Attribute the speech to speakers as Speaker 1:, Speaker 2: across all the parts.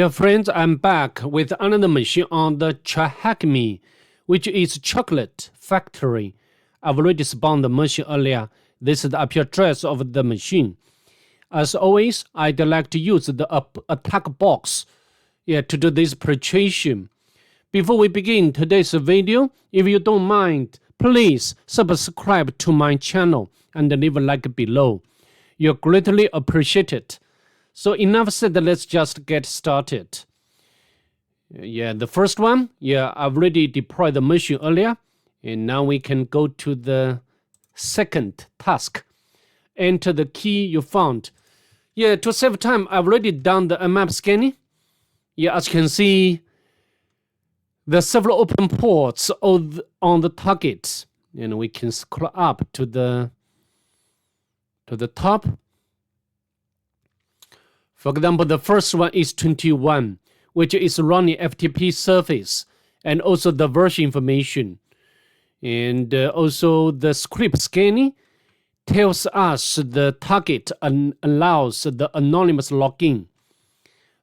Speaker 1: Dear friends, I'm back with another machine on the Tryhackme, which is Chocolate Factory. I've already spawned the machine earlier. This is the IP address of the machine. As always, I'd like to use the attack box to do this preparation. Before we begin today's video, if you don't mind, please subscribe to my channel and leave a like below. You're greatly appreciated. So enough said, let's just get started. The first one, I've already deployed the machine earlier. And now we can go to the second task. Enter the key you found. To save time, I've already done the map scanning. As you can see, there are several open ports on the target. And we can scroll up to the top. For example, the first one is 21, which is running FTP surface, and also the version information. And also the script scanning tells us the target and allows the anonymous login.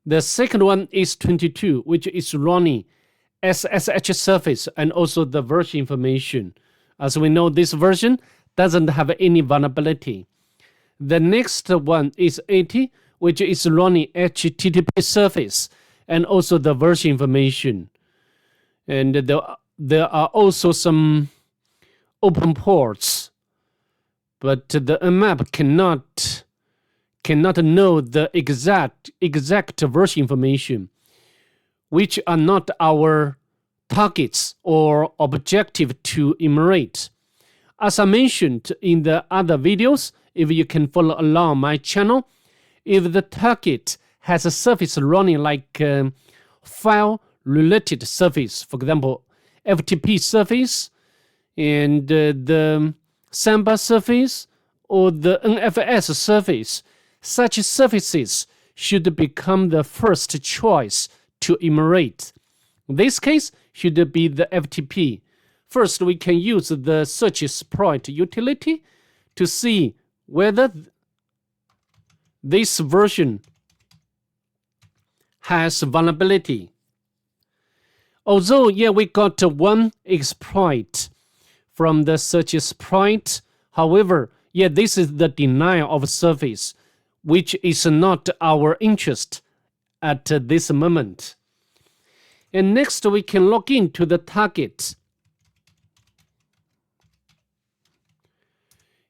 Speaker 1: The second one is 22, which is running SSH surface and also the version information. As we know, this version doesn't have any vulnerability. The next one is 80, which is running HTTP surface and also the version information. And there are also some open ports, but the map cannot know the exact version information, which are not our targets or objective to enumerate. As I mentioned in the other videos, if you can follow along my channel, if the target has a surface running like file-related surface, for example, FTP surface and the Samba surface or the NFS surface, such surfaces should become the first choice to enumerate. In this case, should be the FTP. First, we can use the search exploit utility to see whether this version has vulnerability. Although, we got one exploit from the search exploit. However, this is the denial of service, which is not our interest at this moment. And next, we can log into the target.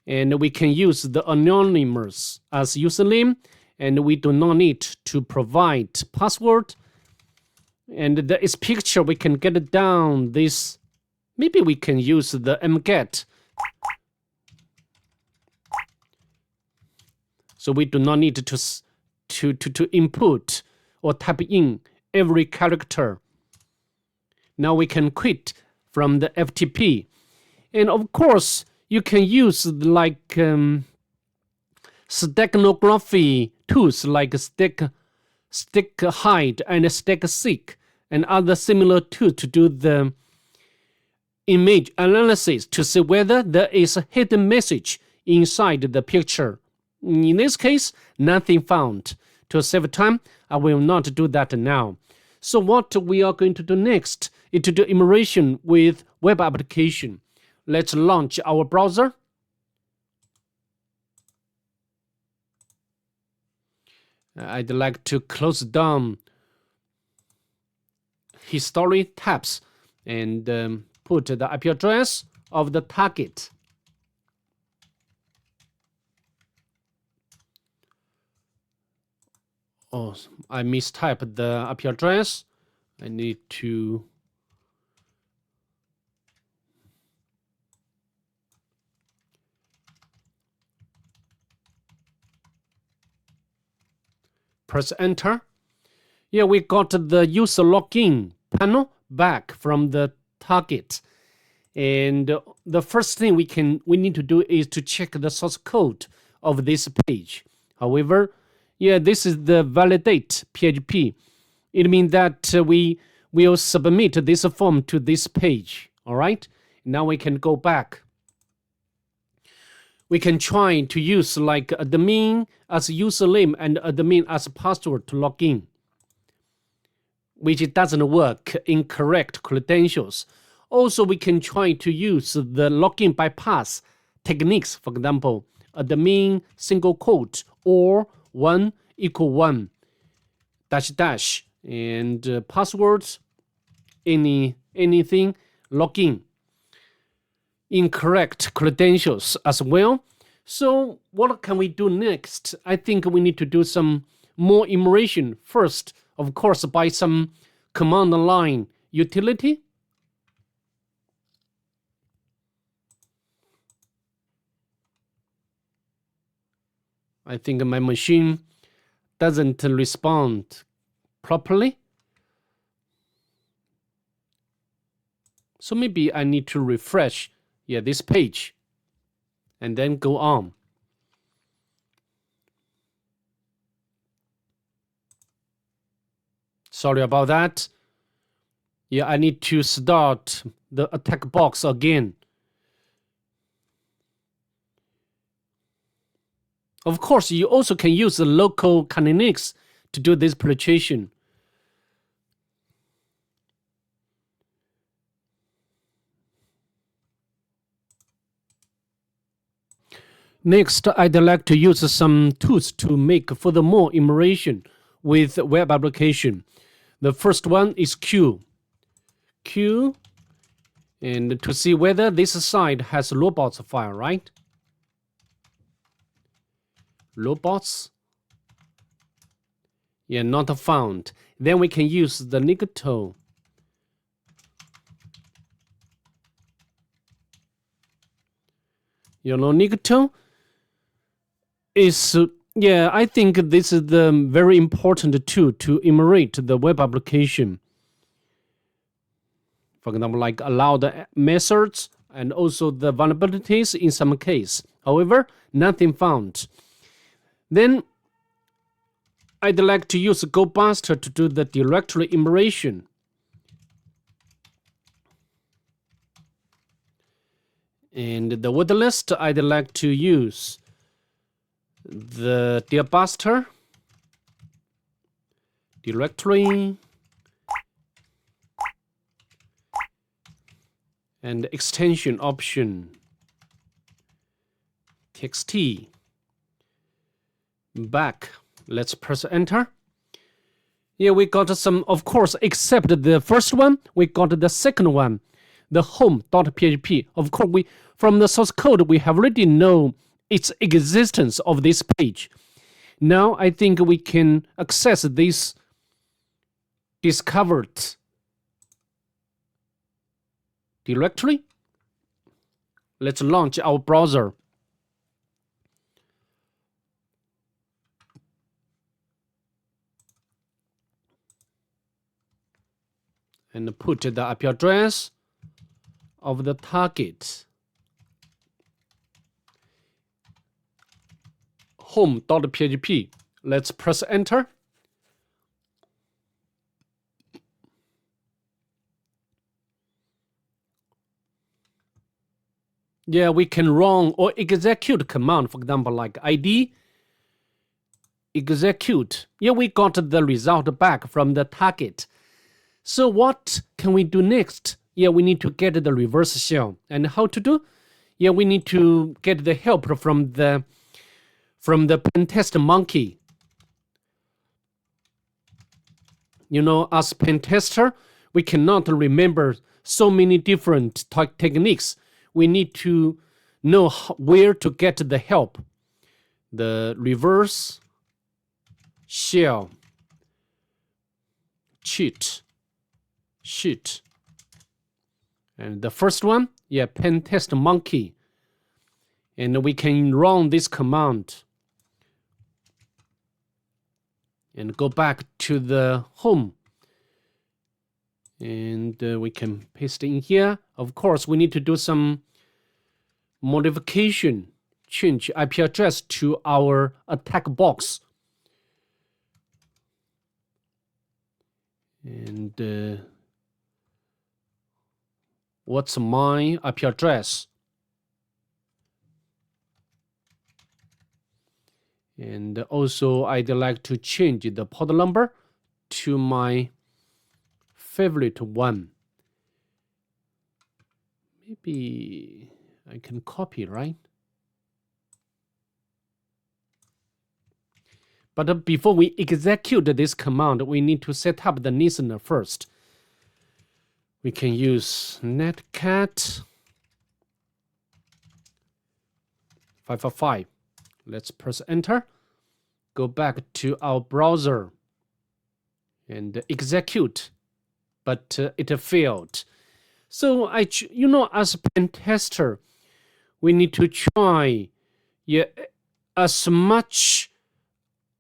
Speaker 1: And we can use the anonymous as username, and we do not need to provide password. And this picture, we can get down this. Maybe we can use the mget. So we do not need to input or type in every character. Now we can quit from the FTP. And of course, you can use like steganography tools like stick hide and stick seek and other similar tools to do the image analysis to see whether there is a hidden message inside the picture. In this case, nothing found. To save time, I will not do that now. So what we are going to do next is to do enumeration with web application. Let's launch our browser. I'd like to close down history tabs and put the IP address of the target. Oh, I mistyped the IP address. I need to press enter. We got the user login panel back from the target. And the first thing we need to do is to check the source code of this page. However, this is the validate PHP. It means that we will submit this form to this page. All right. Now we can go back. We can try to use like admin as username and admin as password to log in. which doesn't work, incorrect credentials. Also, we can try to use the login bypass techniques, for example, admin single quote or 1 equal 1 dash dash and passwords, anything, login, incorrect credentials as well. So what can we do next? I think we need to do some more immersion first, of course, by some command line utility. I think my machine doesn't respond properly. So maybe I need to refresh this page and then go on. Sorry about that. I need to start the attack box again. Of course, you also can use the local kinetics to do this penetration. Next, I'd like to use some tools to make furthermore immersion with web application. The first one is Q, and to see whether this site has robots file, right? Robots, not found. Then we can use the Nicto. Nicto is, I think this is the very important tool to enumerate the web application. For example, like allow the methods and also the vulnerabilities in some case. However, nothing found. Then I'd like to use GoBuster to do the directory enumeration. And the word list, I'd like to use the GoBuster directory and extension option txt back. Let's press enter. We got some, of course, except the first one, we got the second one, the home.php. Of course, from the source code, we have already know its existence of this page. Now I think we can access this discovered directory. Let's launch our browser. And put the IP address of the target. Home.php. Let's press enter. We can run or execute command, for example, like id execute. We got the result back from the target. So what can we do next? We need to get the reverse shell. And how to do? We need to get the help from the Pentest monkey. As pen tester, we cannot remember so many different techniques. We need to know where to get the help. The reverse shell cheat sheet. And the first one, Pentest monkey. And we can run this command and go back to the home. And we can paste in here. Of course, we need to do some modification, change IP address to our attack box. And what's my IP address? And also I'd like to change the port number to my favorite one. Maybe I can copy, right? But before we execute this command, we need to set up the listener first. We can use netcat 555. Let's press enter. Go back to our browser and execute, but it failed. So as a pen tester, we need to try as much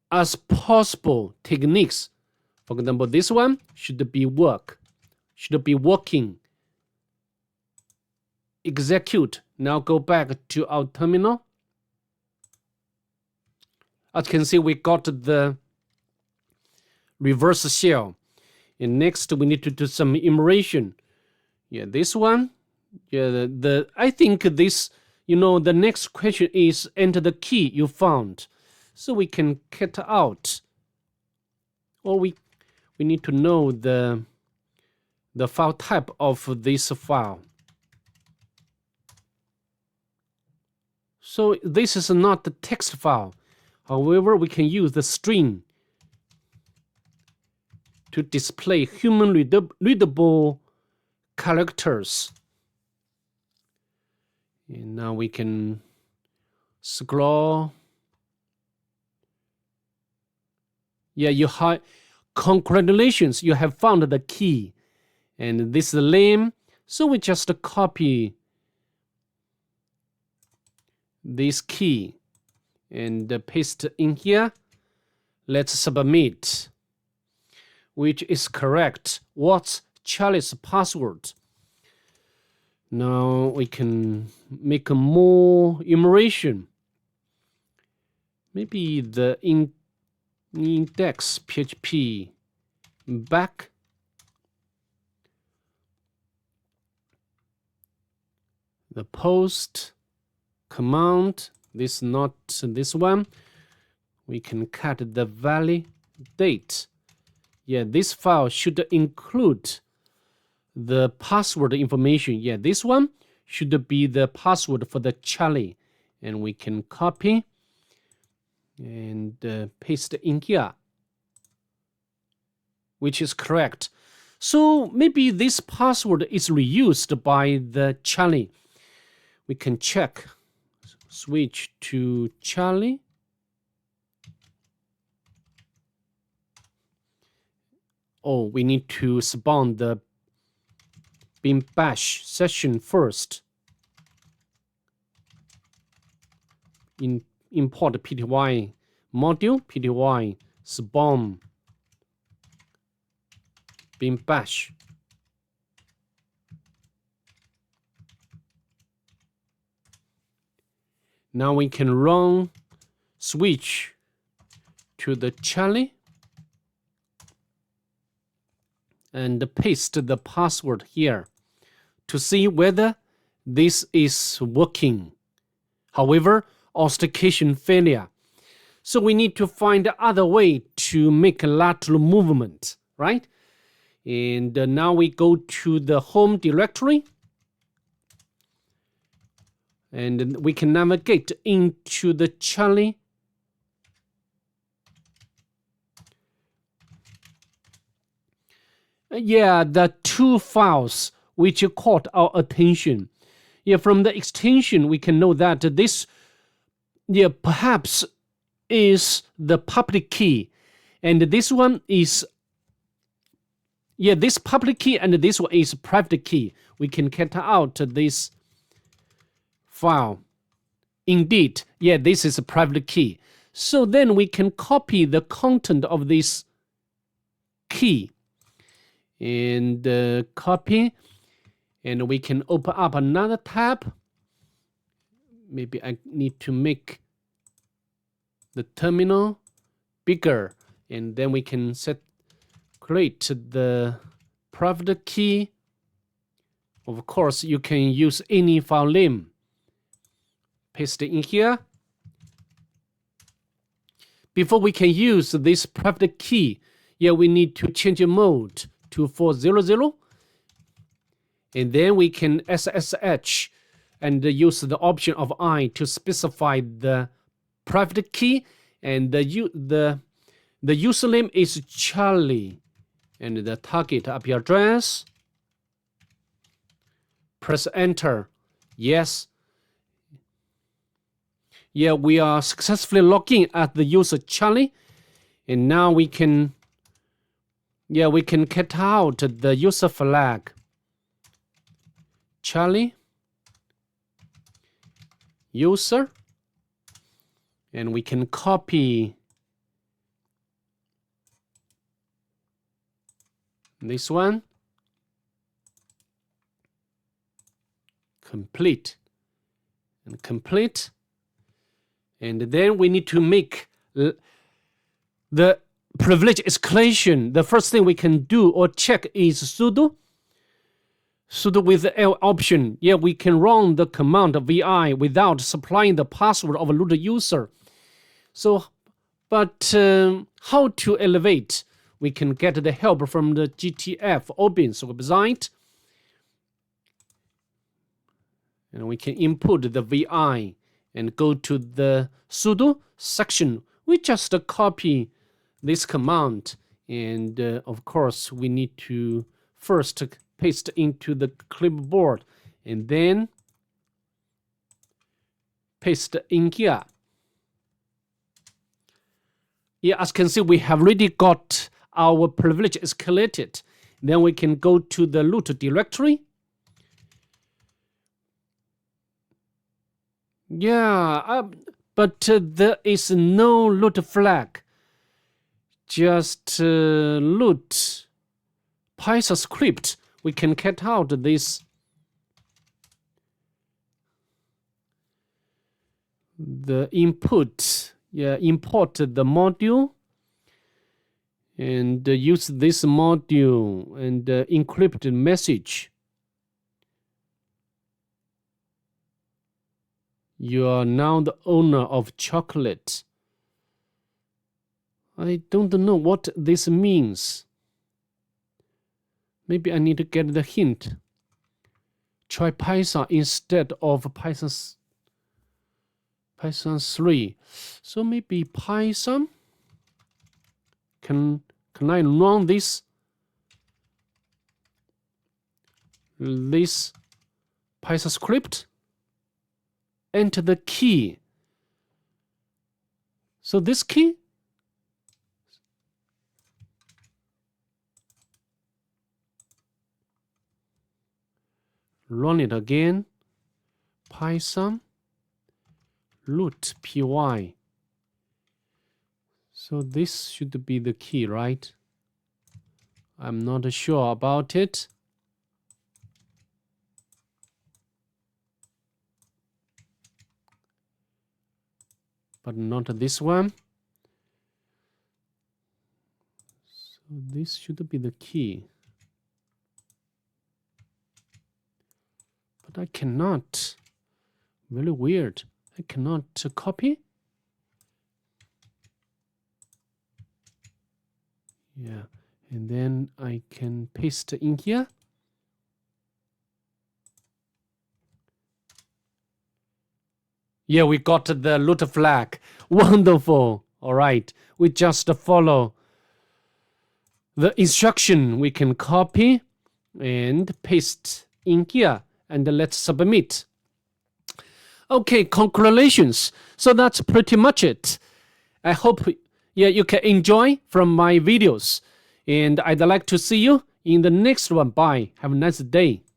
Speaker 1: as possible techniques. For example, this one should be working. Execute. Now go back to our terminal. As you can see, we got the reverse shell. And next, we need to do some enumeration. This one. I think this, the next question is enter the key you found. So we can cut out. Or we need to know the file type of this file. So this is not the text file. However, we can use the string to display human readable characters. And now we can scroll. Congratulations, you have found the key. And this is the name. So we just copy this key and paste in here. Let's submit, which is correct. What's Charlie's password? Now we can make a more enumeration. Maybe the index PHP back. The post command, this not this one. We can cut the validate. This file should include the password information. This one should be the password for the Charlie. And we can copy and paste in here, which is correct. So maybe this password is reused by the Charlie. We can check. Switch to Charlie. We need to spawn the bin bash session first. Import pty module, pty spawn bin bash. Now we can run switch to the Charlie and paste the password here to see whether this is working. However, authentication failure. So we need to find other way to make a lateral movement, right? And now we go to the home directory. And we can navigate into the Charlie. The two files which caught our attention. From the extension, we can know that this, perhaps is the public key. And this one is, this public key and this one is private key. We can cut out this file. Indeed, this is a private key. So then we can copy the content of this key and copy, and we can open up another tab. Maybe I need to make the terminal bigger, and then we can create the private key. Of course, you can use any file name. Paste it in here. Before we can use this private key, we need to change the mode 2400. And then we can SSH and use the option of I to specify the private key, and the username is Charlie, and the target IP address. Press enter. Yes. Yeah, we are successfully logging as the user Charlie, and now we can cut out the user flag. Charlie user, and we can copy this one. Complete and complete. And then we need to make the privilege escalation. The first thing we can do or check is sudo with the L option. Yeah, we can run the command vi without supplying the password of a root user. So, but how to elevate? We can get the help from the GTF Obin's website. And we can input the vi and go to the sudo section. We just copy this command, and of course we need to first paste into the clipboard and then paste in here. Yeah, as you can see, we have already got our privilege escalated. Then we can go to the root directory. Yeah, but there is no root flag. Just root Python script. We can cut out this. The input. Yeah, import the module and use this module and encrypt the message. You are now the owner of chocolate. I don't know what this means. Maybe I need to get the hint. Try Python instead of Python 3. So maybe Python. Can I run this Python script? Enter the key. So this key, run it again. Python root py. So this should be the key, right? I'm not sure about it. But not this one. So this should be the key. But I cannot. Very weird. I cannot copy. Yeah, and then I can paste in here. Yeah, we got the root flag. Wonderful. All right, we just follow the instruction. We can copy and paste in here, and let's submit. Okay, congratulations. So that's pretty much it. I hope you can enjoy from my videos, and I'd like to see you in the next one. Bye. Have a nice day.